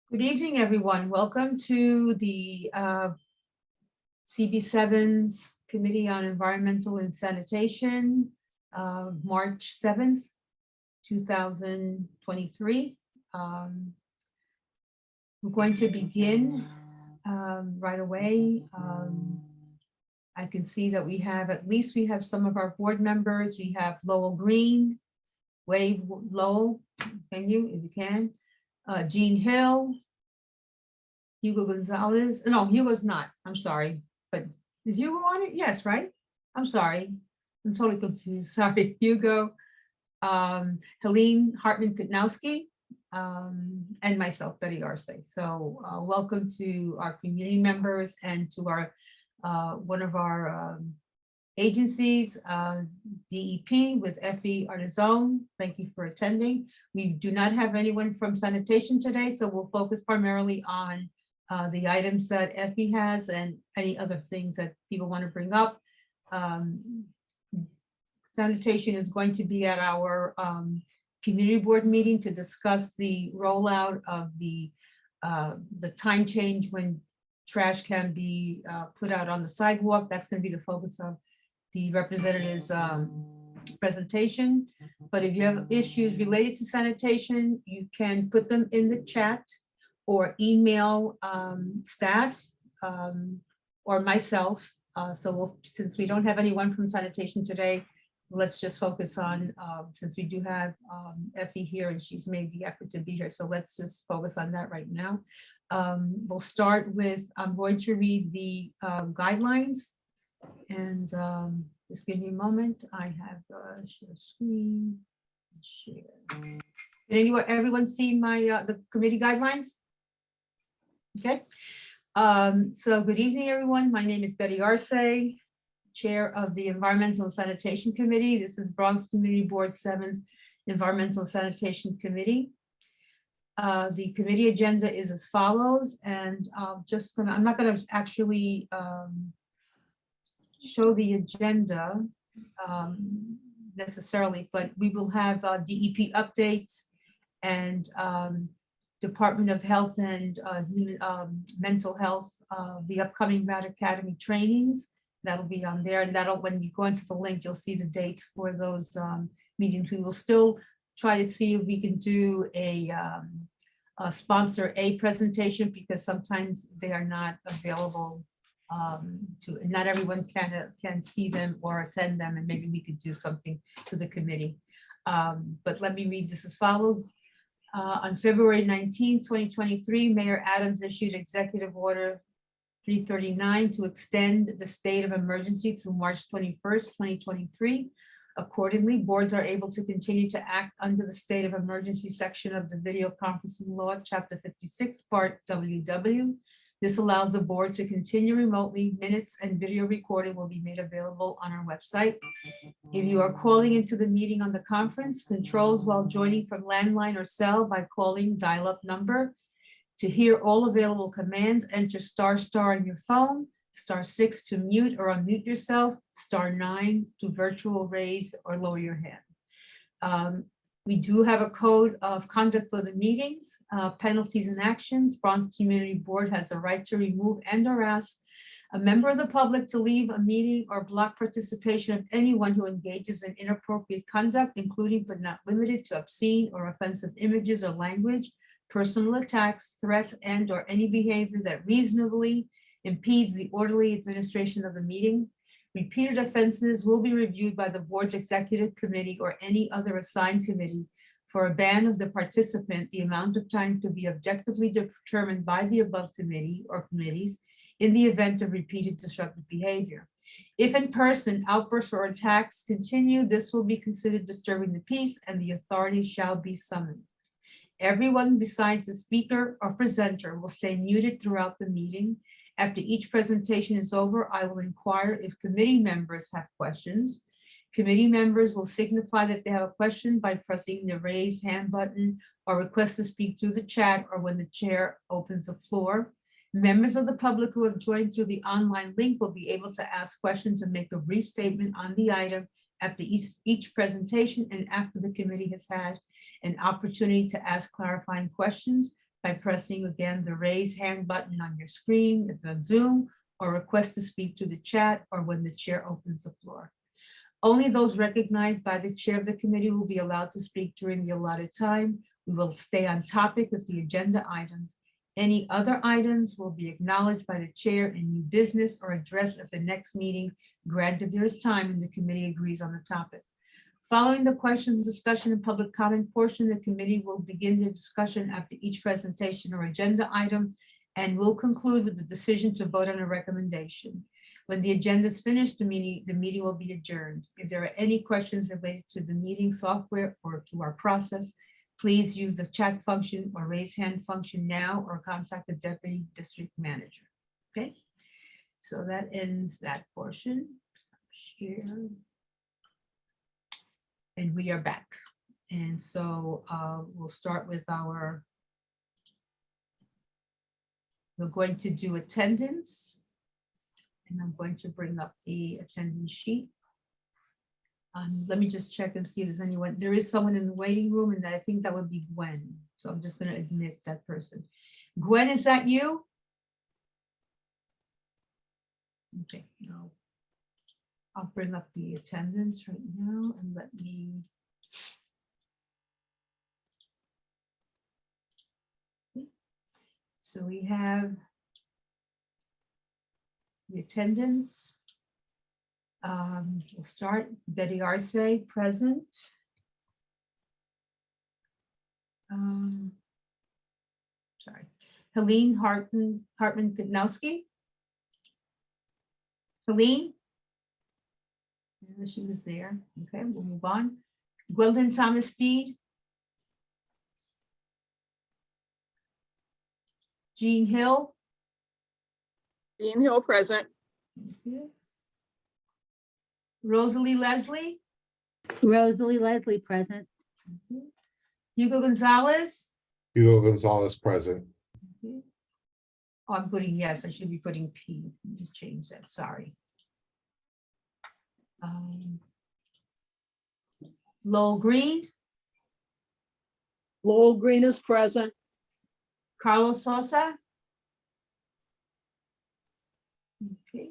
Good evening, everyone. Welcome to the CB7's Committee on Environmental and Sanitation, March 7th, 2023. We're going to begin right away. I can see that we have some of our board members. We have Lowell Green, wave Lowell, can you, if you can. Jean Hill, Hugo Gonzalez. No, Hugo's not. I'm sorry. But is Hugo on it? Yes, right? I'm sorry. I'm totally confused. Sorry, Hugo. Helene Hartman-Kutnowski, and myself, Betty Arce. So welcome to our community members and to our one of our agencies, DEP with Effie Artizone. Thank you for attending. We do not have anyone from sanitation today, so we'll focus primarily on the items that Effie has and any other things that people want to bring up. Sanitation is going to be at our community board meeting to discuss the rollout of the time change when trash can be put out on the sidewalk. That's going to be the focus of the representative's presentation. But if you have issues related to sanitation, you can put them in the chat or email staff or myself. Since we don't have anyone from sanitation today, let's just focus on, since we do have Effie here and she's made the effort to be here. So let's just focus on that right now. We'll start with, I'm going to read the guidelines. And just give me a moment. I have share screen, share. Did everyone see my the committee guidelines? Okay. So good evening, everyone. My name is Betty Arce, Chair of the Environmental and Sanitation Committee. This is Bronx Community Board 7's Environmental and Sanitation Committee. The committee agenda is as follows, and I'm not gonna actually show the agenda necessarily, but we will have DEP updates and Department of Health and Mental Health, the upcoming RAD Academy trainings. That'll be on there, and when you go into the link, you'll see the dates for those meetings. We will still try to see if we can do a sponsor a presentation, because sometimes they are not available. Not everyone can see them or attend them, and maybe we could do something to the committee. But let me read this as follows. On February 19, 2023, Mayor Adams issued Executive Order 339 to extend the state of emergency through March 21st, 2023. Accordingly, boards are able to continue to act under the state of emergency section of the Video Conferencing Law, Chapter 56, Part WW. This allows the board to continue remotely. Minutes and video recording will be made available on our website. If you are calling into the meeting on the conference, controls while joining from landline or cell by calling dial-up number. To hear all available commands, enter ** on your phone, *6 to mute or unmute yourself, *9 to virtual raise or lower your hand. We do have a code of conduct for the meetings, penalties and actions. Bronx Community Board has the right to remove and/or ask a member of the public to leave a meeting or block participation of anyone who engages in inappropriate conduct, including but not limited to obscene or offensive images or language, personal attacks, threats, and/or any behavior that reasonably impedes the orderly administration of the meeting. Repeated offenses will be reviewed by the board's executive committee or any other assigned committee. For a ban of the participant, the amount of time to be objectively determined by the above committee or committees in the event of repeated disruptive behavior. If in person, outbursts or attacks continue, this will be considered disturbing the peace and the authorities shall be summoned. Everyone besides the speaker or presenter will stay muted throughout the meeting. After each presentation is over, I will inquire if committee members have questions. Committee members will signify that they have a question by pressing the raise hand button or request to speak through the chat or when the chair opens the floor. Members of the public who have joined through the online link will be able to ask questions and make a brief statement on the item after each presentation and after the committee has had an opportunity to ask clarifying questions. by pressing again the raise hand button on your screen if on Zoom, or request to speak through the chat or when the chair opens the floor. Only those recognized by the chair of the committee will be allowed to speak during the allotted time. We will stay on topic with the agenda items. Any other items will be acknowledged by the chair in new business or addressed at the next meeting, granted there is time and the committee agrees on the topic. Following the questions, discussion, and public comment portion, the committee will begin the discussion after each presentation or agenda item and will conclude with the decision to vote on a recommendation. When the agenda is finished, the meeting will be adjourned. If there are any questions related to the meeting software or to our process, please use the chat function or raise hand function now or contact the deputy district manager. Okay, so that ends that portion. Share. And we are back. And so we'll start with we're going to do attendance. And I'm going to bring up the attendance sheet. Let me just check and see if there's anyone. There is someone in the waiting room, and I think that would be Gwen. So I'm just going to admit that person. Gwen, is that you? Okay, no. I'll bring up the attendance right now and let me. So we have the attendance. We'll start. Betty Arce, present. Sorry. Helene Hartman-Pitnowski. Helene? She was there. Okay, we'll move on. Gwendolyn Thomas Steed. Jean Hill. Jean Hill, present. Okay. Rosalie Leslie. Rosalie Leslie, present. Okay. Hugo Gonzalez. Hugo Gonzalez, present. Okay. Oh, I'm putting yes. I should be putting P. Let me change that. Sorry. Lowell Green. Lowell Green is present. Carlos Sosa. Okay.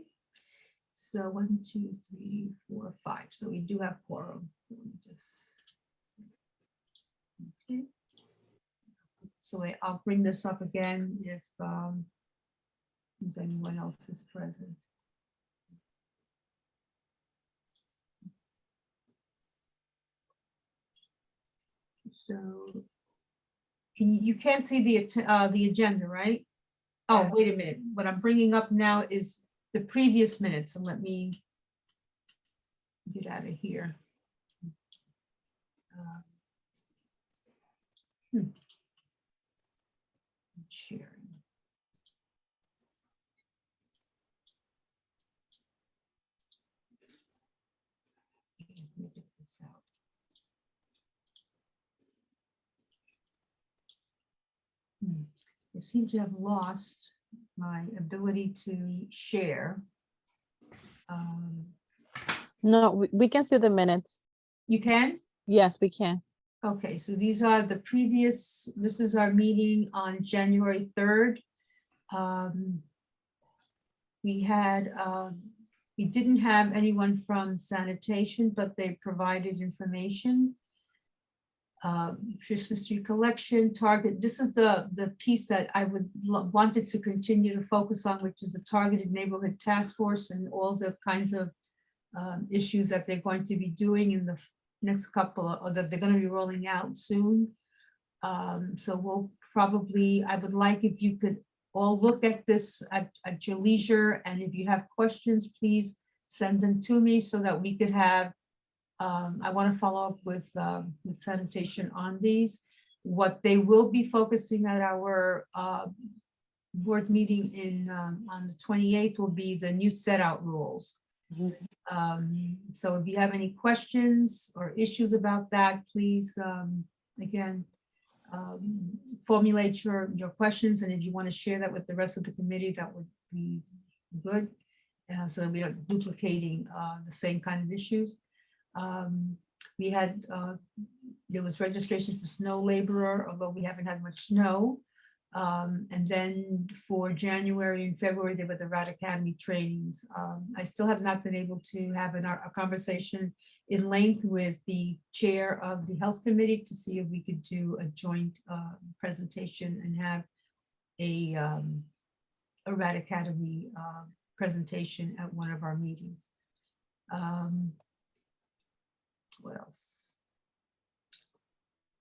So 1, 2, 3, 4, 5. So we do have quorum. Let me just. Okay. So I'll bring this up again if anyone else is present. So you can't see the agenda, right? Oh, wait a minute. What I'm bringing up now is the previous minutes, and let me get out of here. Sharing. Let me get this out. I seem to have lost my ability to share. No, we can see the minutes. You can? Yes, we can. Okay, so these are the previous, this is our meeting on January 3rd. We didn't have anyone from sanitation, but they provided information. Christmas tree collection, Target. This is the piece that I wanted to continue to focus on, which is the targeted neighborhood task force and all the kinds of issues that they're going to be doing in the next couple of, or that they're going to be rolling out soon. So we'll probably, I would like if you could all look at this at your leisure, and if you have questions, please send them to me so that we could have. I want to follow up with sanitation on these. What they will be focusing at our board meeting in on the 28th will be the new set out rules. So if you have any questions or issues about that, please again formulate your questions, and if you want to share that with the rest of the committee, that would be good, so that we aren't duplicating the same kind of issues. We had there was registration for snow laborer, although we haven't had much snow. And then for January and February, there were the Rat Academy trainings. I still have not been able to have a conversation in length with the chair of the health committee to see if we could do a joint presentation and have a Rat Academy presentation at one of our meetings. What else?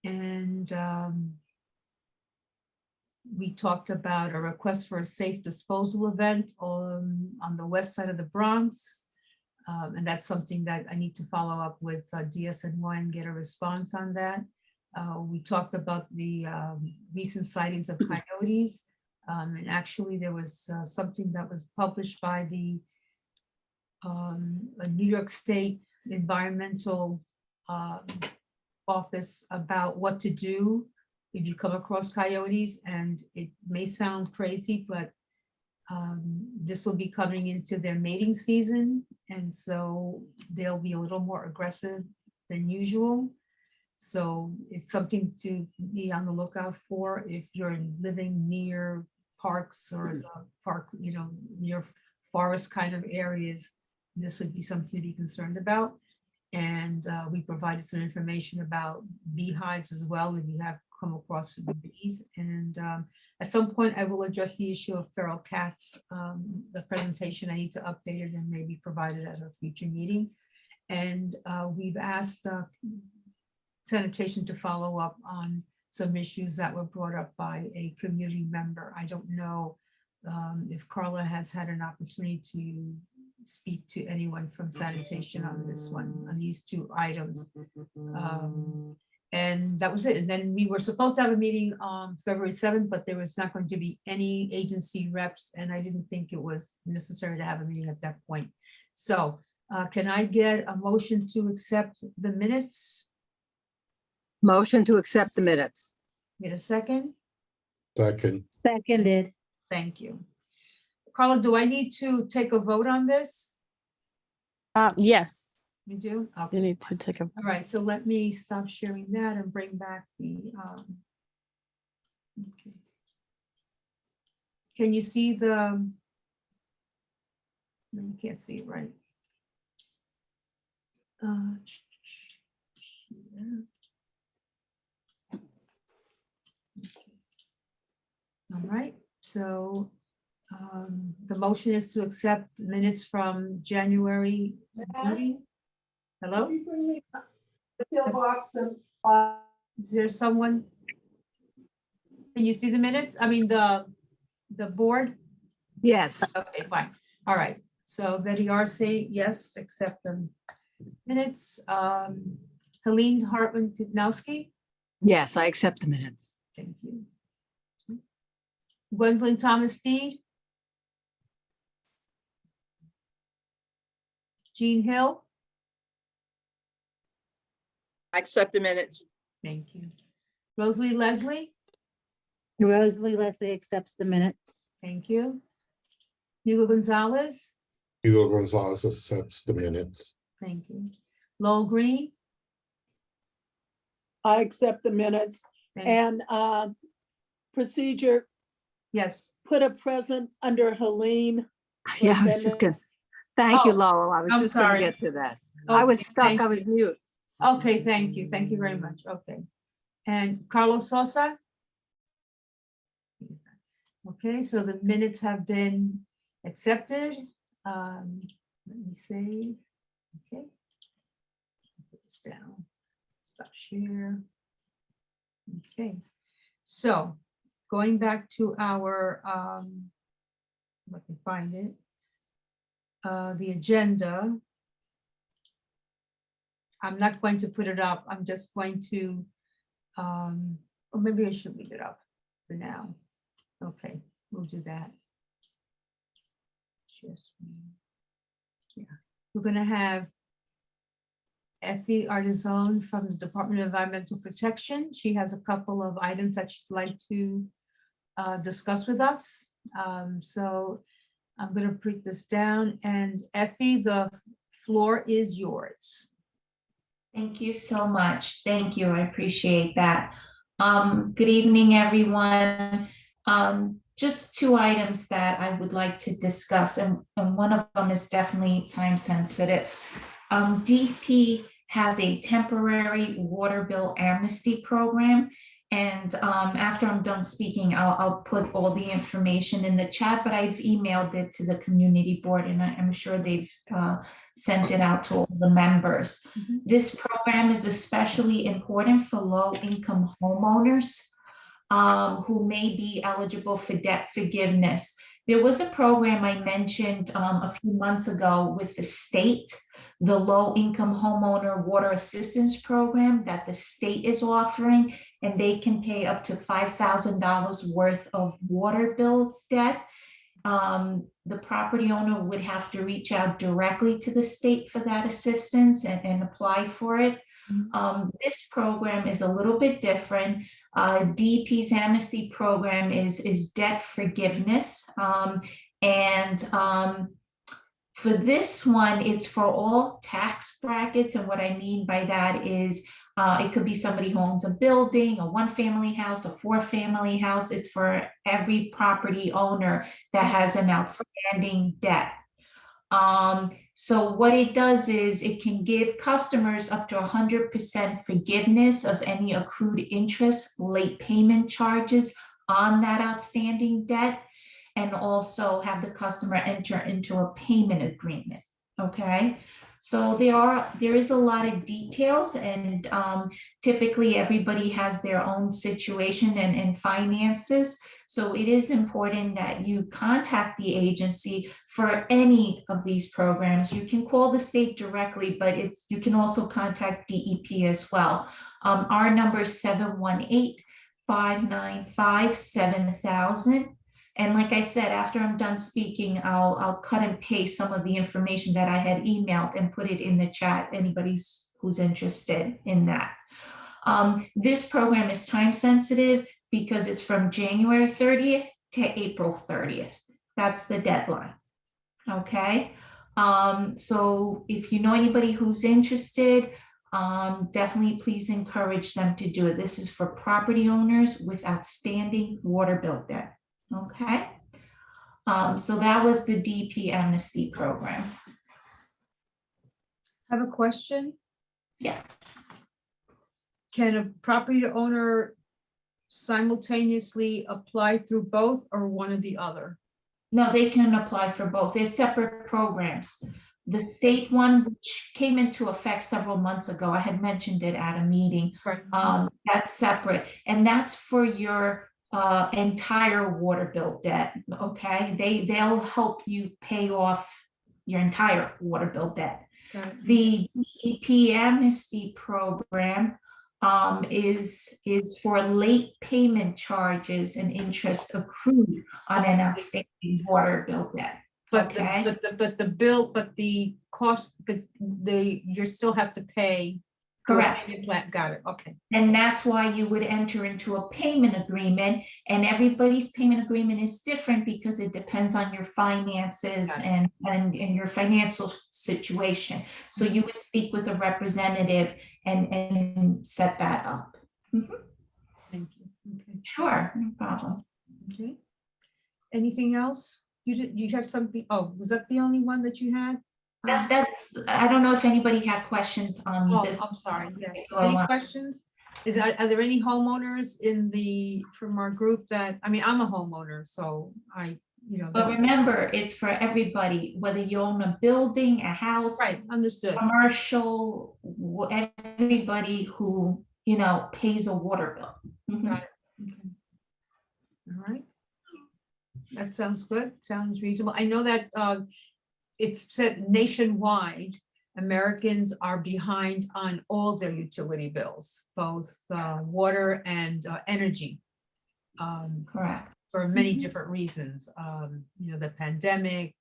And we talked about a request for a safe disposal event on the west side of the Bronx. And that's something that I need to follow up with DSNY and get a response on that. We talked about the recent sightings of coyotes. And actually there was something that was published by the New York State Environmental Office about what to do if you come across coyotes, and it may sound crazy, but this will be coming into their mating season, and so they'll be a little more aggressive than usual. So it's something to be on the lookout for if you're living near parks or the park, near forest kind of areas. This would be something to be concerned about. And we provided some information about beehives as well, if you have come across bees. And at some point, I will address the issue of feral cats. The presentation, I need to update it and maybe provide it at a future meeting. And we've asked Sanitation to follow up on some issues that were brought up by a community member. I don't know if Carla has had an opportunity to speak to anyone from Sanitation on this one, on these two items. And that was it. And then we were supposed to have a meeting on February 7th, but there was not going to be any agency reps, and I didn't think it was necessary to have a meeting at that point. So can I get a motion to accept the minutes? Motion to accept the minutes. Get a second? Second, Seconded. Thank you. Carla, do I need to take a vote on this? Yes, You do? you Okay. need to take a, All right, so let me stop sharing that and bring back the, okay. Can you see the? No, you can't see it, right? Yeah. Okay. All right, so the motion is to accept minutes from January meeting. Hello? Is there someone? Can you see the minutes? I mean, the board? Yes. Okay, fine. All right. So Betty Arce, yes, accept the minutes. Helene Hartman Kudnowski, Yes, I accept the minutes. thank you. Gwendolyn Thomas Steed. Jean Hill, I accept the minutes. thank you. Rosalie Leslie, Rosalie Leslie accepts the minutes. thank you. Hugo Gonzalez, Hugo Gonzalez accepts the minutes. thank you. Lowell Green, I accept the minutes thank you. and procedure, Yes, put a present under Helene. for Yeah, I was just gonna, attendance. thank you, Oh, Lowell. I was I'm just gonna sorry. get to that. I was Okay, stuck. thank I you. was mute. Okay, thank you. Thank you very much. Okay. And Carlos Sosa? Okay, so the minutes have been accepted. Let me see. Okay. Put this down. Stop share. Okay, so going back to our, let me find it. The agenda. I'm not going to put it up. I'm just going to, or maybe I should leave it up for now. Okay, we'll do that. Just, yeah, we're gonna have Effie Artizone from the Department of Environmental Protection. She has a couple of items that she'd like to discuss with us. So I'm gonna put this down, and Effie, the floor is yours. Thank you so much. Thank you. I appreciate that. Good evening, everyone. Just two items that I would like to discuss, and one of them is definitely time sensitive. DP has a temporary water bill amnesty program. And after I'm done speaking, I'll put all the information in the chat, but I've emailed it to the community board, and I'm sure they've sent it out to all the members. Mhm. This program is especially important for low-income homeowners who may be eligible for debt forgiveness. There was a program I mentioned a few months ago with the state, the low-income homeowner water assistance program that the state is offering, and they can pay up to $5,000 worth of water bill debt. The property owner would have to reach out directly to the state for that assistance and apply for it. This program is a little bit different. DP's amnesty program is debt forgiveness. For this one, it's for all tax brackets. And what I mean by that is it could be somebody who owns a building, a one-family house, a four-family house. It's for every property owner that has an outstanding debt. So what it does is it can give customers up to 100% forgiveness of any accrued interest, late payment charges on that outstanding debt, and also have the customer enter into a payment agreement. Okay, so there is a lot of details, and typically everybody has their own situation and finances. So it is important that you contact the agency for any of these programs. You can call the state directly, but you can also contact DEP as well. Our number is 718-595-7000. And like I said, after I'm done speaking, I'll cut and paste some of the information that I had emailed and put it in the chat, anybody who's interested in that. This program is time sensitive because it's from January 30th to April 30th. That's the deadline. Okay. So if you know anybody who's interested, definitely please encourage them to do it. This is for property owners with outstanding water bill debt. Okay. So that was the DP amnesty program. I have a question. Yeah. Can a property owner simultaneously apply through both or one or the other? No, they can apply for both. They're separate programs. The state one, which came into effect several months ago, I had mentioned it at a meeting. Right. That's separate, and that's for your entire water bill debt. Okay, they'll help you pay off your entire water bill debt. Got it. The DEP amnesty program is for late payment charges and interest accrued on an outstanding water bill debt. But Okay. the bill, but the cost, but you still have to pay. for the Correct. payment plan. Got it. Okay. And that's why you would enter into a payment agreement, and everybody's payment agreement is different because it depends on your finances Got it. and your financial situation. So you would speak with a representative and set that up. Thank you. Okay. Sure, no problem. Okay. Anything else? You had something, oh, was that the only one that you had? I don't know if anybody had questions on Oh, this. I'm sorry, yes. So I Any want- questions? Are there any homeowners from our group that, I mean, I'm a homeowner, so I, But remember, it's for everybody, whether you own a building, a house. right, understood. Commercial, everybody who, pays a water bill. Mhm. Got it. Okay. All right. That sounds good, sounds reasonable. I know that it's said nationwide, Americans are behind on all their utility bills, both water and energy. Correct. For many Mhm. different reasons, the pandemic,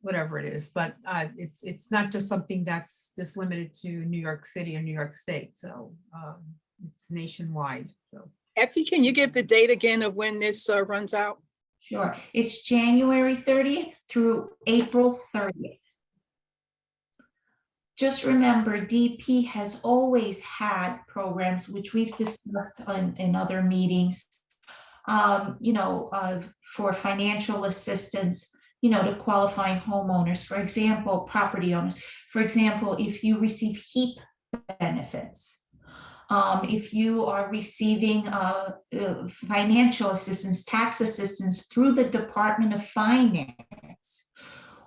whatever it is, but it's not just something that's just limited to New York City or New York State, so it's nationwide, so. Effie, can you give the date again of when this runs out? Sure. It's January 30th through April 30th. Just remember, DP has always had programs, which we've discussed in other meetings, for financial assistance, to qualifying homeowners, for example, property owners. For example, if you receive HEAP benefits, if you are receiving financial assistance, tax assistance through the Department of Finance,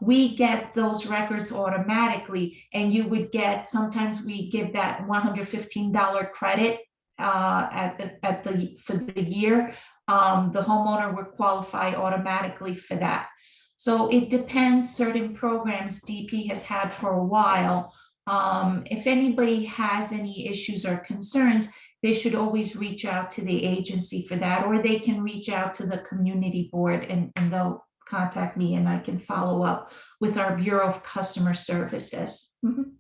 we get those records automatically, and you would get, sometimes we give that $115 credit for the year. The homeowner would qualify automatically for that. So it depends. Certain programs DP has had for a while. If anybody has any issues or concerns, they should always reach out to the agency for that, or they can reach out to the community board and they'll contact me and I can follow up with our Bureau of Customer Services. Mhm.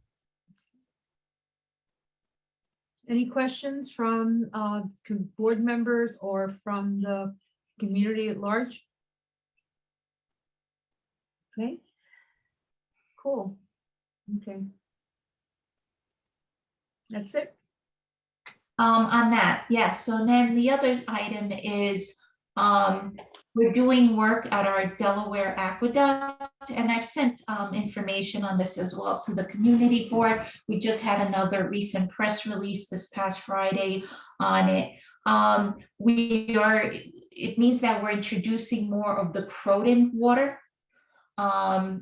Any questions from board members or from the community at large? Okay. Cool. Okay. That's it. On that, yes. So then the other item is we're doing work at our Delaware Aqueduct, and I've sent information on this as well to the community board. We just had another recent press release this past Friday on it. It means that we're introducing more of the Croton water.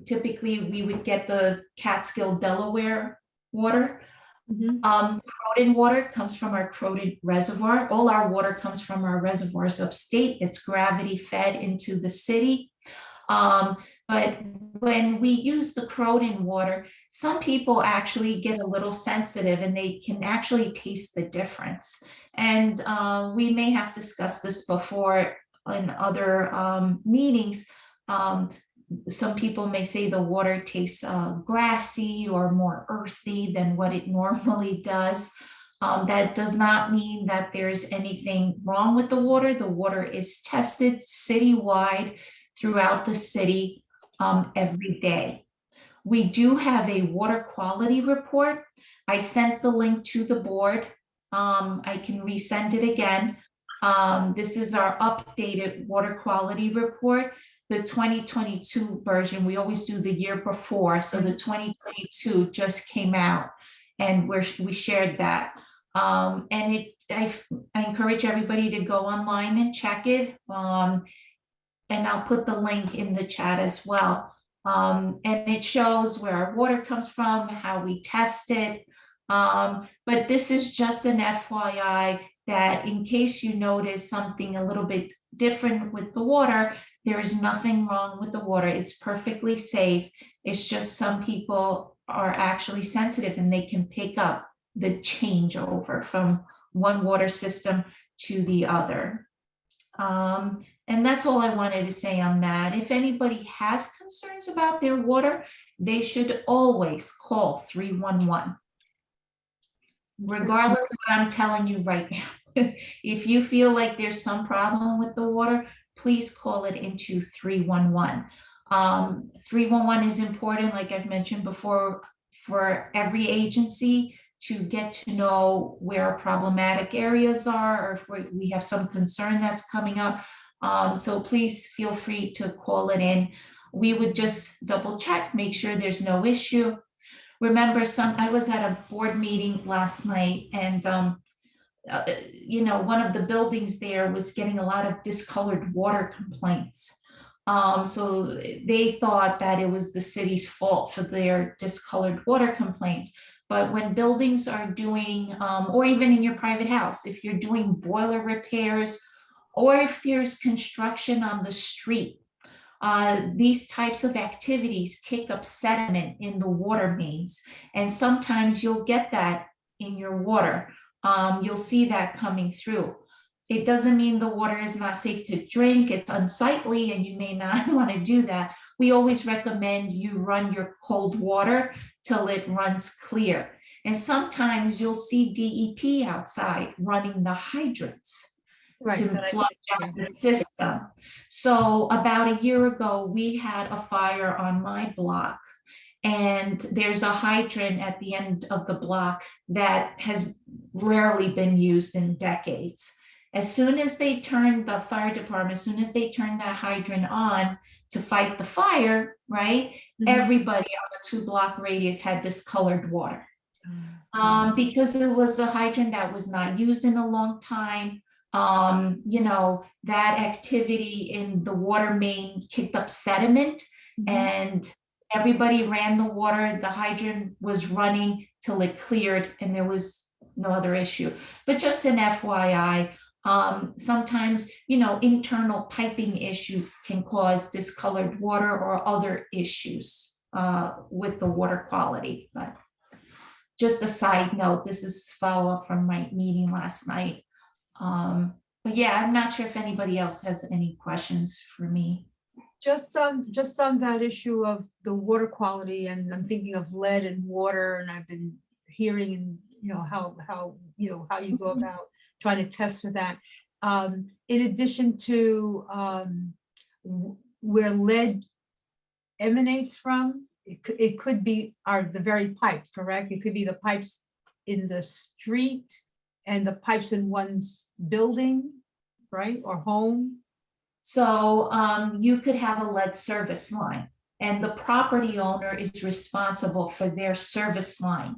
Typically, we would get the Catskill Delaware water. Croton water comes from our Croton Reservoir. All our water comes from our reservoirs upstate. It's gravity fed into the city. But when we use the Croton water, some people actually get a little sensitive and they can actually taste the difference. And we may have discussed this before in other meetings. Some people may say the water tastes grassy or more earthy than what it normally does. That does not mean that there's anything wrong with the water. The water is tested citywide throughout the city every day. We do have a water quality report. I sent the link to the board. I can resend it again. This is our updated water quality report. The 2022 version, we always do the year before. So the 2022 just came out and we shared that. And I encourage everybody to go online and check it. And I'll put the link in the chat as well. And it shows where our water comes from, how we test it. But this is just an FYI that in case you notice something a little bit different with the water, there is nothing wrong with the water. It's perfectly safe. It's just some people are actually sensitive and they can pick up the changeover from one water system to the other. And that's all I wanted to say on that. If anybody has concerns about their water, they should always call 311. Regardless of what I'm telling you right now. If you feel like there's some problem with the water, please call it into 311. 311 is important, like I've mentioned before, for every agency to get to know where problematic areas are, or if we have some concern that's coming up. So please feel free to call it in. We would just double check, make sure there's no issue. Remember, I was at a board meeting last night, and one of the buildings there was getting a lot of discolored water complaints. So they thought that it was the city's fault for their discolored water complaints. But when buildings are doing, or even in your private house, if you're doing boiler repairs, or if there's construction on the street, these types of activities kick up sediment in the water mains. And sometimes you'll get that in your water. You'll see that coming through. It doesn't mean the water is not safe to drink. It's unsightly and you may not want to do that. We always recommend you run your cold water till it runs clear. And sometimes you'll see DEP outside running the hydrants to flush out the system. So about a year ago, we had a fire on my block, and there's a hydrant at the end of the block that has rarely been used in decades. As soon as they turned the fire department, as soon as they turned that hydrant on to fight the fire, right? Mhm. Everybody on a 2-block radius had discolored water. Because it was a hydrant that was not used in a long time. That activity in the water main kicked up sediment, Mhm. and everybody ran the water. The hydrant was running till it cleared and there was no other issue. But just an FYI, sometimes, internal piping issues can cause discolored water or other issues with the water quality. But just a side note, this is follow-up from my meeting last night. But yeah, I'm not sure if anybody else has any questions for me. Just on that issue of the water quality, and I'm thinking of lead and water, and I've been hearing, how you go about trying to test for that. In addition to where lead emanates from, it could be the very pipes, correct? It could be the pipes in the street and the pipes in one's building, right, or home. So you could have a lead service line, and the property owner is responsible for their service line.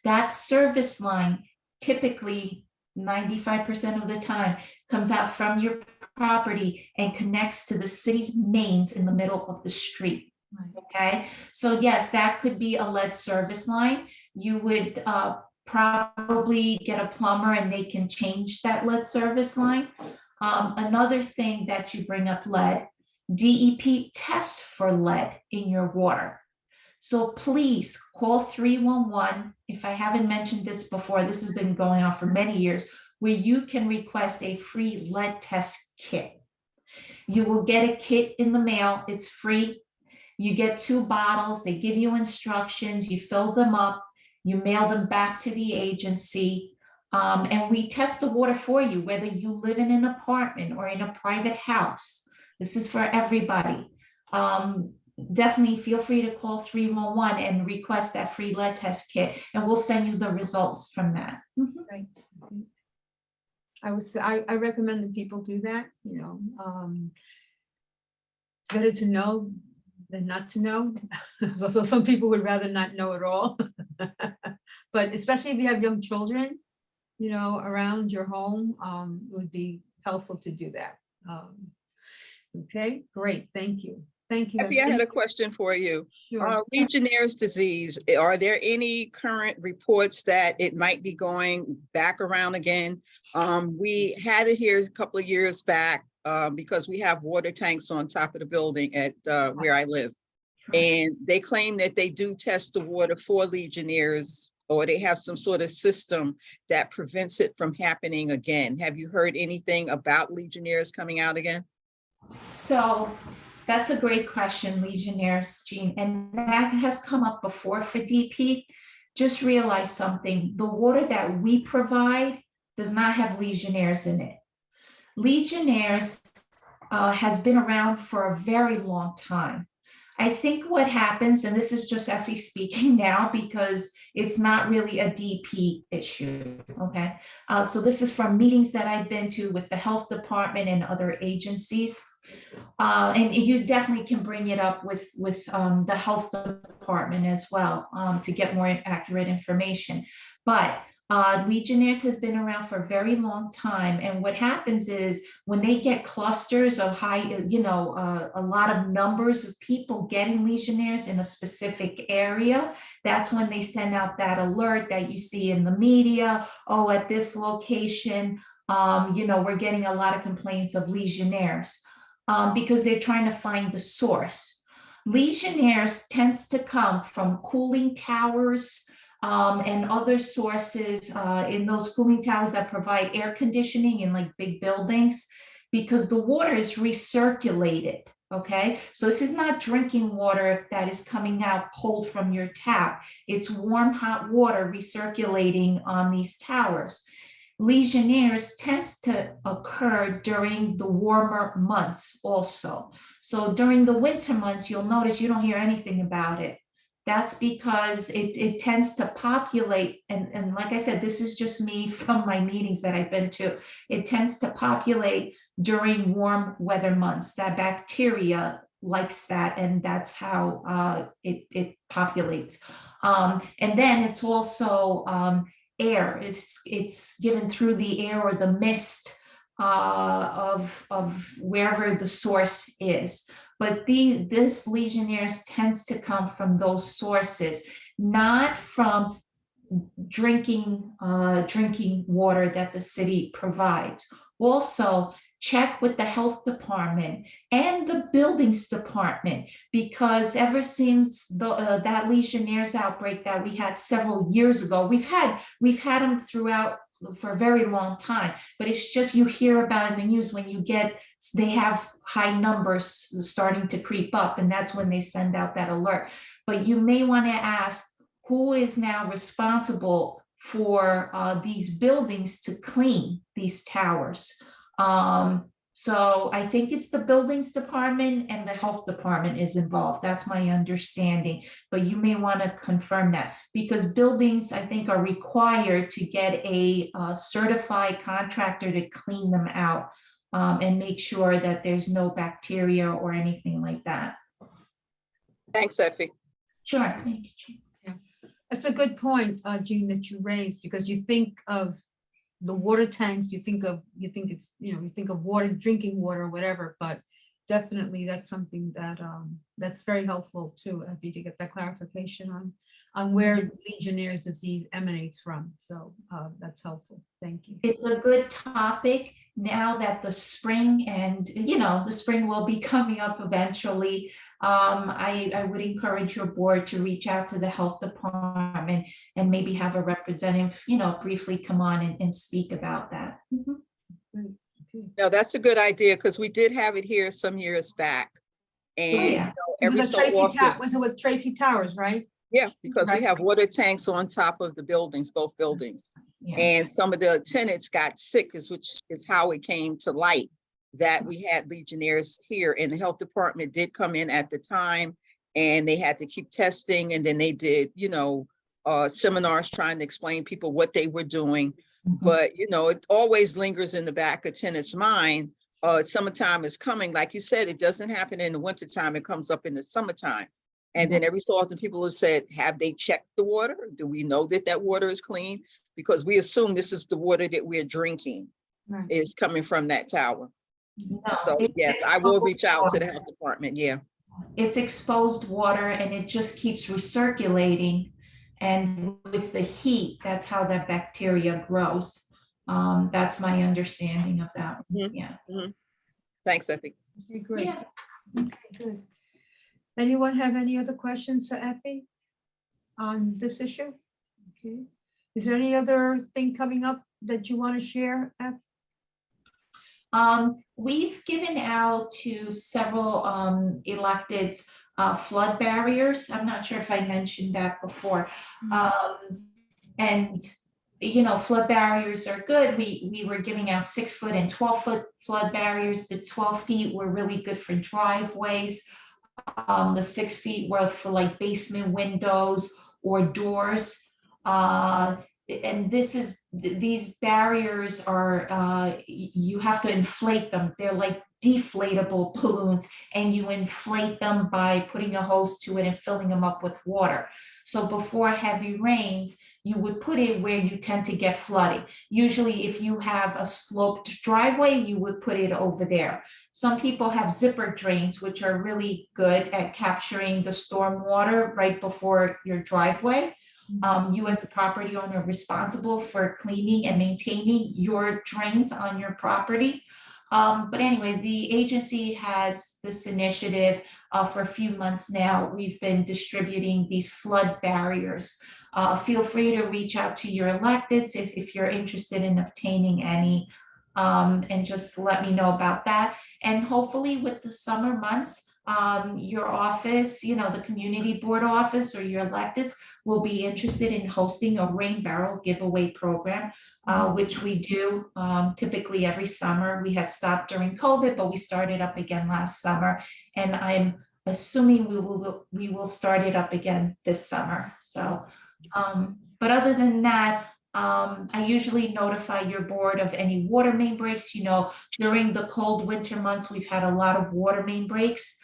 That service line, typically 95% of the time, comes out from your property and connects to the city's mains in the middle of the street. Okay, so yes, that could be a lead service line. You would probably get a plumber and they can change that lead service line. Another thing that you bring up, lead, DEP tests for lead in your water. So please call 311. If I haven't mentioned this before, this has been going on for many years, where you can request a free lead test kit. You will get a kit in the mail. It's free. You get 2 bottles. They give you instructions. You fill them up. You mail them back to the agency. And we test the water for you, whether you live in an apartment or in a private house. This is for everybody. Definitely feel free to call 311 and request that free lead test kit, and we'll send you the results from that. Right. I recommend that people do that, better to know than not to know. So some people would rather not know at all. But especially if you have young children, around your home, it would be helpful to do that. Okay, great, thank you. Thank you. Effie, I had a question for you. Sure. Legionnaire's disease, are there any current reports that it might be going back around again? We had it here a couple of years back because we have water tanks on top of the building at where I live. And they claim that they do test the water for Legionnaires, or they have some sort of system that prevents it from happening again. Have you heard anything about Legionnaires coming out again? So that's a great question, Legionnaires, Jean, and that has come up before for DP. Just realize something, the water that we provide does not have Legionnaires in it. Legionnaires has been around for a very long time. I think what happens, and this is just Effie speaking now because it's not really a DP issue, okay? So this is from meetings that I've been to with the health department and other agencies. And you definitely can bring it up with the health department as well to get more accurate information. But Legionnaires has been around for a very long time. And what happens is when they get clusters of high, a lot of numbers of people getting Legionnaires in a specific area, that's when they send out that alert that you see in the media. Oh, at this location, we're getting a lot of complaints of Legionnaires because they're trying to find the source. Legionnaires tends to come from cooling towers, and other sources in those cooling towers that provide air conditioning in like big buildings, because the water is recirculated, okay? So this is not drinking water that is coming out cold from your tap. It's warm, hot water recirculating on these towers. Legionnaires tends to occur during the warmer months also. So during the winter months, you'll notice you don't hear anything about it. That's because it tends to populate, and like I said, this is just me from my meetings that I've been to. It tends to populate during warm weather months. That bacteria likes that, and that's how it populates. And then it's also air. It's given through the air or the mist of wherever the source is. But this Legionnaires tends to come from those sources, not from drinking water that the city provides. Also, check with the health department and the buildings department, because ever since that Legionnaires outbreak that we had several years ago, we've had them throughout for a very long time, but it's just you hear about in the news when they have high numbers starting to creep up, and that's when they send out that alert. But you may want to ask, who is now responsible for these buildings to clean these towers? So I think it's the buildings department and the health department is involved. That's my understanding, but you may want to confirm that, because buildings, I think, are required to get a certified contractor to clean them out and make sure that there's no bacteria or anything like that. Thanks, Effie. Sure. Thank you, Jean. That's a good point, Jean, that you raised, because you think of the water tanks, you think it's, you think of water, drinking water, or whatever, but definitely that's something that that's very helpful too, Effie, to get that clarification on where Legionnaire's disease emanates from. So that's helpful. Thank you. It's a good topic now that the spring, and the spring will be coming up eventually. I would encourage your board to reach out to the health department and maybe have a representative, briefly come on and speak about that. Great. Okay. No, that's a good idea, because we did have it here some years back. And yeah. It every was so at Tracy often, was it with Tracy Towers, right? yeah, because we Right. have water tanks on top of the buildings, both buildings. Yeah. And some of the tenants got sick, which is how it came to light that we had Legionnaires here, and the health department did come in at the time, and they had to keep testing, and then they did, seminars trying to explain people what they were doing. Mhm. But, it always lingers in the back of tenants' mind. Summertime is coming. Like you said, it doesn't happen in the wintertime, it comes up in the summertime. And then every so often people have said, have they checked the water? Do we know that that water is clean? Because we assume this is the water that we're drinking Right. is coming from that tower. No, So it's yes, I will reach out to the exposed health department. Yeah. water. It's exposed water, and it just keeps recirculating. And with the heat, that's how that bacteria grows. That's my understanding of that. Mhm. Yeah. Thanks, Effie. Okay, great. Yeah. Okay, good. Anyone have any other questions for Effie on this issue? Okay. Is there any other thing coming up that you want to share, Effie? We've given out to several electeds flood barriers. I'm not sure if I mentioned that before. And flood barriers are good. We were giving out 6-foot and 12-foot flood barriers. The 12 feet were really good for driveways. The 6 feet were for like basement windows or doors. And these barriers are, you have to inflate them. They're like deflatable balloons, and you inflate them by putting a hose to it and filling them up with water. So before heavy rains, you would put it where you tend to get flooding. Usually if you have a sloped driveway, you would put it over there. Some people have zipper drains, which are really good at capturing the storm water right before your driveway. You as a property owner are responsible for cleaning and maintaining your drains on your property. But anyway, the agency has this initiative for a few months now. We've been distributing these flood barriers. Feel free to reach out to your electeds if you're interested in obtaining any, and just let me know about that. And hopefully with the summer months, your office, the community board office or your electeds will be interested in hosting a rain barrel giveaway program, which we do typically every summer. We had stopped during COVID, but we started up again last summer. And I'm assuming we will start it up again this summer. So, but other than that, I usually notify your board of any water main breaks. You know, during the cold winter months, we've had a lot of water main breaks.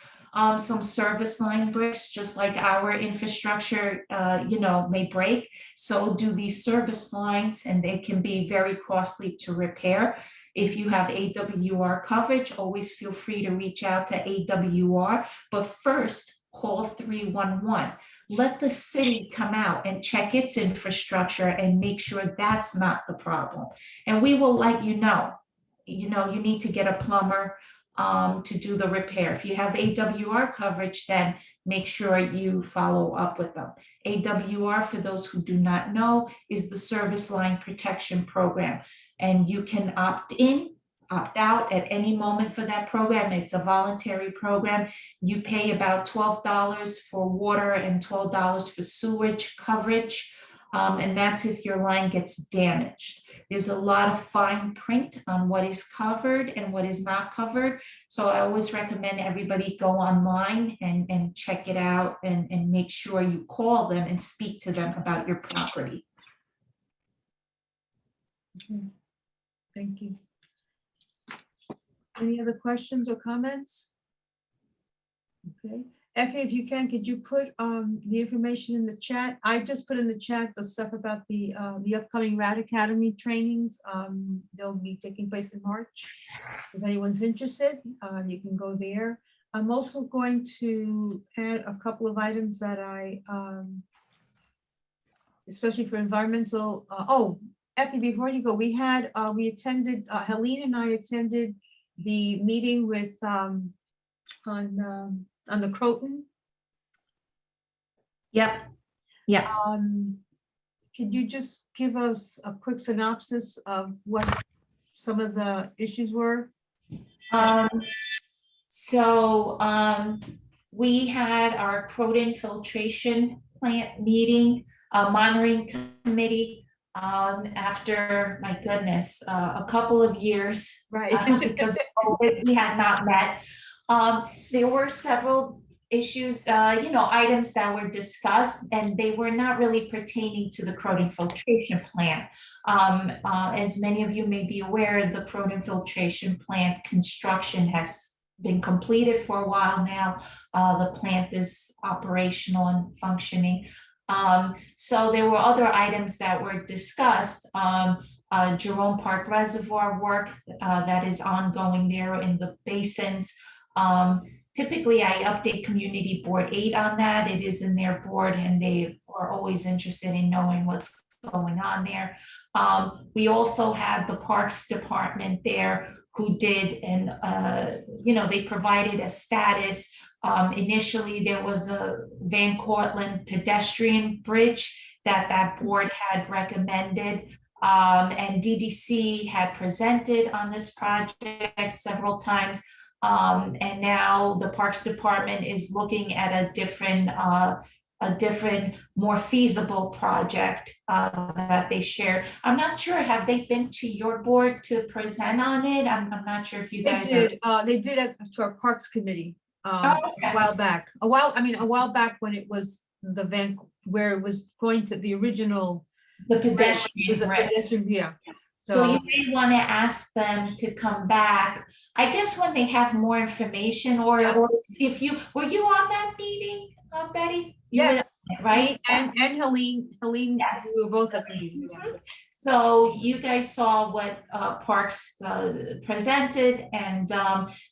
Some service line breaks, just like our infrastructure, you know, may break. So do these service lines, and they can be very costly to repair. If you have AWR coverage, always feel free to reach out to AWR, but first call 311. Let the city come out and check its infrastructure and make sure that's not the problem. And we will let you know, you need to get a plumber to do the repair. If you have AWR coverage, then make sure you follow up with them. AWR, for those who do not know, is the Service Line Protection Program. And you can opt in, opt out at any moment for that program. It's a voluntary program. You pay about $12 for water and $12 for sewage coverage. And that's if your line gets damaged. There's a lot of fine print on what is covered and what is not covered. So I always recommend everybody go online and check it out and make sure you call them and speak to them about your property. Okay. Thank you. Any other questions or comments? Okay, Effie, if you can, could you put the information in the chat? I just put in the chat the stuff about the upcoming RAD Academy trainings. They'll be taking place in March. If anyone's interested, you can go there. I'm also going to add a couple of items that I, especially for environmental, Effie, before you go, we attended, Helene and I attended the meeting with, on the Croton. Yep. Yeah. Could you just give us a quick synopsis of what some of the issues were? We had our Croton filtration plant meeting, monitoring committee, after, my goodness, a couple of years, Right. because of COVID, we had not met. There were several issues, items that were discussed, and they were not really pertaining to the Croton filtration plant. As many of you may be aware, the Croton filtration plant construction has been completed for a while now. The plant is operational and functioning. So there were other items that were discussed. Jerome Park Reservoir work that is ongoing there in the basins. Typically, I update Community Board 8 on that. It is in their board, and they are always interested in knowing what's going on there. We also had the Parks Department there who did, and they provided a status. Initially, there was a Van Cortlandt pedestrian bridge that board had recommended. And DDC had presented on this project several times. And now the Parks Department is looking at a different, more feasible project that they shared. I'm not sure, have they been to your board to present on it? I'm not sure if you guys They did it to our Parks Committee okay. a while back. A while back when it was where it was going to the original. The It pedestrian, was a right. pedestrian, yeah. So you may want to ask them to come back, I guess, when they have more information, or if were you on that meeting, Betty? You were, Yes, right? and Helene, Yes. we were both at the meeting. Yeah. So you guys saw what Parks presented, and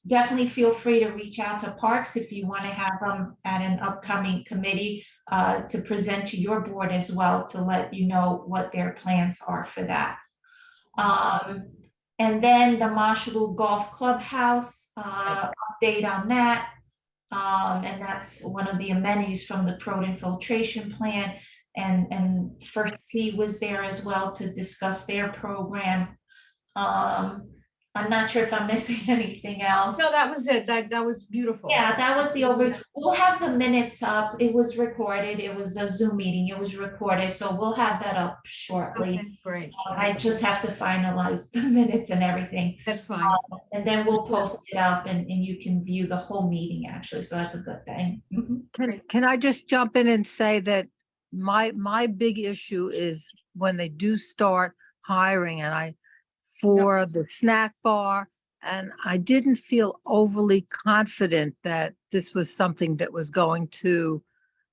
definitely feel free to reach out to Parks if you want to have them at an upcoming committee to present to your board as well, to let you know what their plans are for that. And then the Marshall Golf Clubhouse, update on that. And that's one of the amenities from the Croton filtration plant. And First Tee was there as well to discuss their program. I'm not sure if I'm missing anything else. No, that was it. That was beautiful. Yeah, that was the we'll have the minutes up. It was recorded. It was a Zoom meeting. It was recorded, so we'll have that up shortly. Okay, great. I just have to finalize the minutes and everything, That's fine. and then we'll post it up and you can view the whole meeting actually, so that's a good thing. Mhm. Can I just jump in and say that my big issue is when they do start hiring and for the snack bar, and I didn't feel overly confident that this was something that was going to,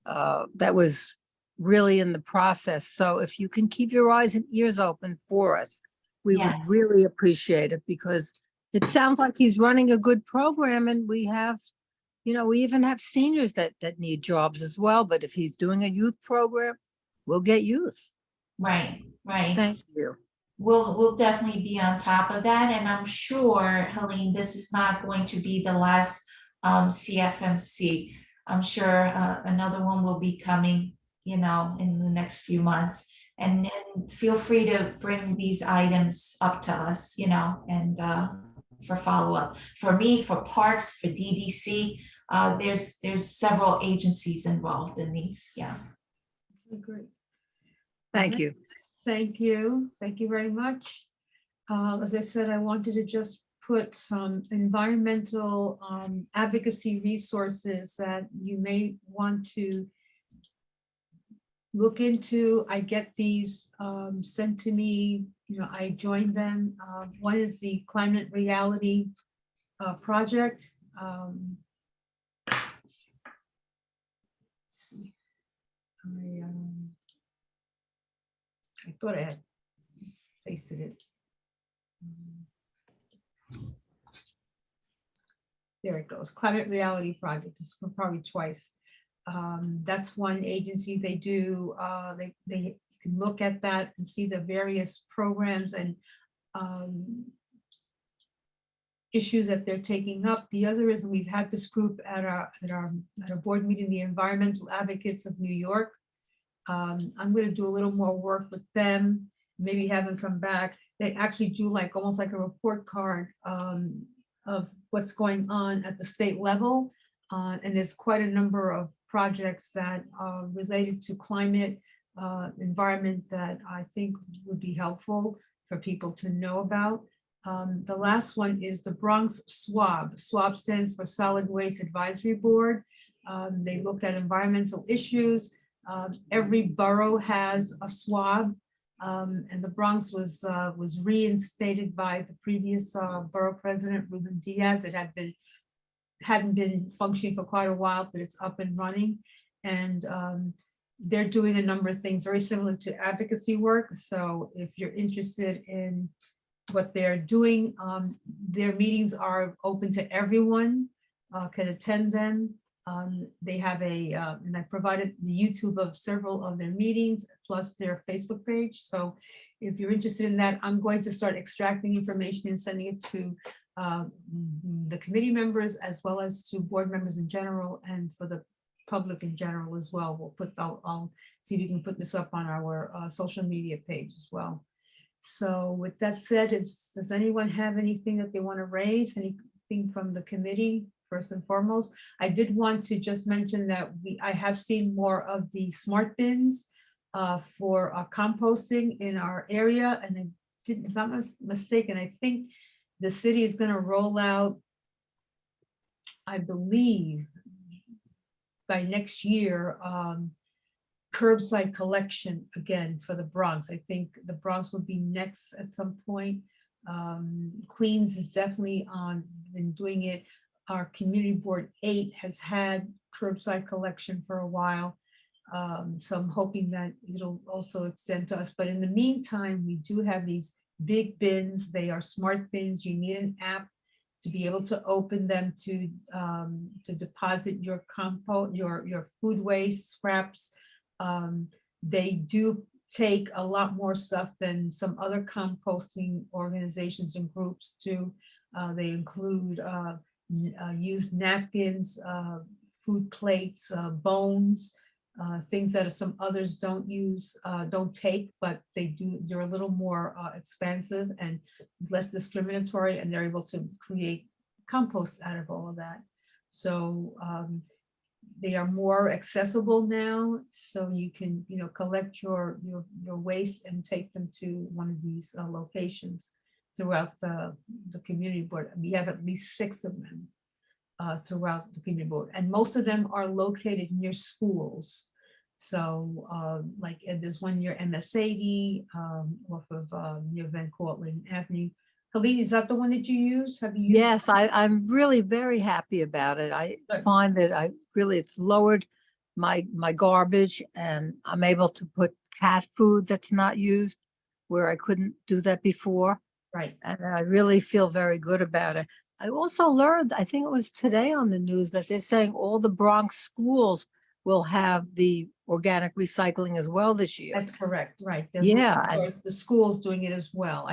that was really in the process. So if you can keep your eyes and ears open for us, we would Yes. really appreciate it, because it sounds like he's running a good program, and we have, we even have seniors that need jobs as well. But if he's doing a youth program, we'll get youth. Right, right. Thank you. We'll definitely be on top of that, and I'm sure, Helene, this is not going to be the last CFMC. I'm sure another one will be coming, in the next few months. And then feel free to bring these items up to us, and for follow-up. For me, for parks, for DDC, there's several agencies involved in these, yeah. Great. Thank you. Thank you. Thank you very much. As I said, I wanted to just put some environmental advocacy resources that you may want to look into. I get these sent to me, I joined them. One is the Climate Reality Project. Let's see. I thought I had pasted it. There it goes, Climate Reality Project. This is probably twice. That's one agency. They do, they can look at that and see the various programs and issues that they're taking up. The other is, we've had this group at our board meeting, the Environmental Advocates of New York. I'm going to do a little more work with them, maybe have them come back. They actually do almost like a report card of what's going on at the state level. And there's quite a number of projects that are related to climate, environment, that I think would be helpful for people to know about. The last one is the Bronx SWAB. SWAB stands for Solid Waste Advisory Board. They look at environmental issues. Every borough has a SWAB, and the Bronx was reinstated by the previous borough president, Ruben Diaz. It hadn't been functioning for quite a while, but it's up and running. And they're doing a number of things very similar to advocacy work. So if you're interested in what they're doing, their meetings are open to everyone, can attend them. They have and I provided the YouTube of several of their meetings, plus their Facebook page. So if you're interested in that, I'm going to start extracting information and sending it to the committee members, as well as to board members in general, and for the public in general as well. I'll see if we can put this up on our social media page as well. So with that said, does anyone have anything that they want to raise? Anything from the committee? First and foremost, I did want to just mention that I have seen more of the smart bins for composting in our area. And if I'm not mistaken, I think the city is going to roll out, I believe, by next year, curbside collection again for the Bronx. I think the Bronx will be next at some point. Queens is definitely been doing it. Our community board 8 has had curbside collection for a while. So I'm hoping that it'll also extend to us. But in the meantime, we do have these big bins. They are smart bins. You need an app to be able to open them to deposit your compost, your food waste, scraps. They do take a lot more stuff than some other composting organizations and groups do. They include used napkins, food plates, bones, things that some others don't use, don't take, but they're a little more expensive and less discriminatory, and they're able to create compost out of all of that. So they are more accessible now, so you can, collect your waste and take them to one of these locations throughout the community board. We have at least 6 of them throughout the community board, and most of them are located near schools. So like there's one near MS80 off of near Van Cortlandt Avenue. Helene, is that the one that you use? Have you used? Yes, I'm really very happy about it. I Good. find that it's lowered my garbage, and I'm able to put cat food that's not used where I couldn't do that before. Right. And I really feel very good about it. I also learned, I think it was today on the news, that they're saying all the Bronx schools will have the organic recycling as well this year. That's correct, right. Yeah, So it's the schools doing it as well.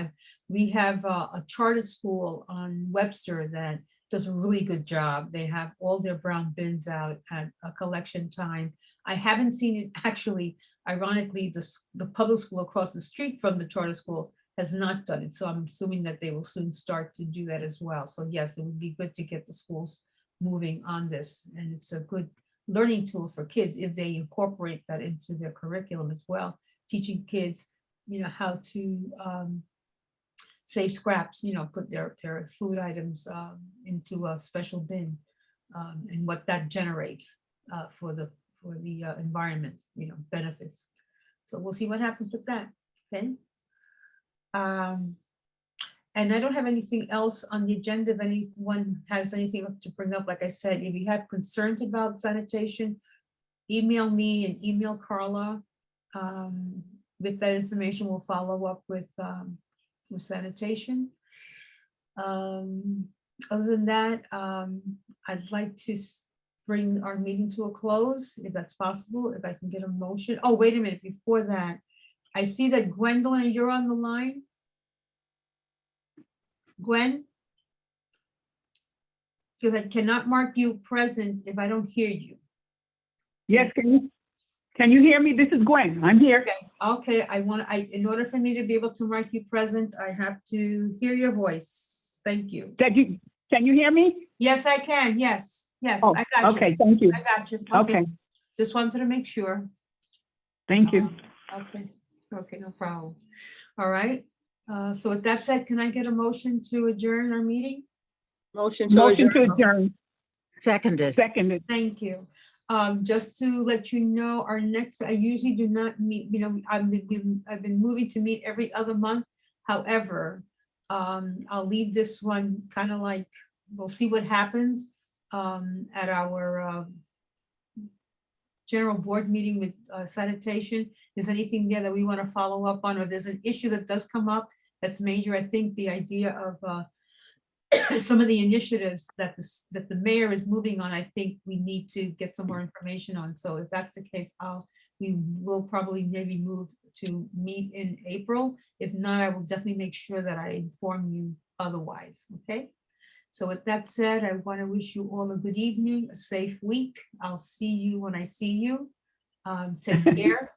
We have a charter school on Webster that does a really good job. They have all their brown bins out at a collection time. I haven't seen it actually, ironically, the public school across the street from the charter school has not done it. So I'm assuming that they will soon start to do that as well. So yes, it would be good to get the schools moving on this. And it's a good learning tool for kids if they incorporate that into their curriculum as well, teaching kids, how to save scraps, put their food items into a special bin, and what that generates for the environment, benefits. So we'll see what happens with that. Okay. And I don't have anything else on the agenda. If anyone has anything to bring up, like I said, if you have concerns about sanitation, email me and email Carla. With that information, we'll follow up with sanitation. Other than that, I'd like to bring our meeting to a close, if that's possible, if I can get a motion. Oh, wait a minute, before that, I see that Gwendolyn, you're on the line. Gwen? Because I cannot mark you present if I don't hear you. Yes, can you hear me? This is Gwen. I'm here. Okay, in order for me to be able to mark you present, I have to hear your voice. Thank you. Can you hear me? Yes, I can. Yes, Oh, I got you. okay, thank you. I got you. Okay, Just wanted to make sure. thank you. Okay, no problem. All right. So with that said, can I get a motion to adjourn our meeting? Motion to Motion adjourn. to adjourn. Seconded. Seconded. Thank you. Just to let you know, our next, I usually do not meet, I've been moving to meet every other month. However, I'll leave this one kind of like, we'll see what happens at our general board meeting with sanitation. If there's anything there that we want to follow up on, or there's an issue that does come up that's major, I think the idea of some of the initiatives that the mayor is moving on, I think we need to get some more information on. So if that's the case, we will probably maybe move to meet in April. If not, I will definitely make sure that I inform you otherwise. Okay. So with that said, I want to wish you all a good evening, a safe week. I'll see you when I see you. Take care.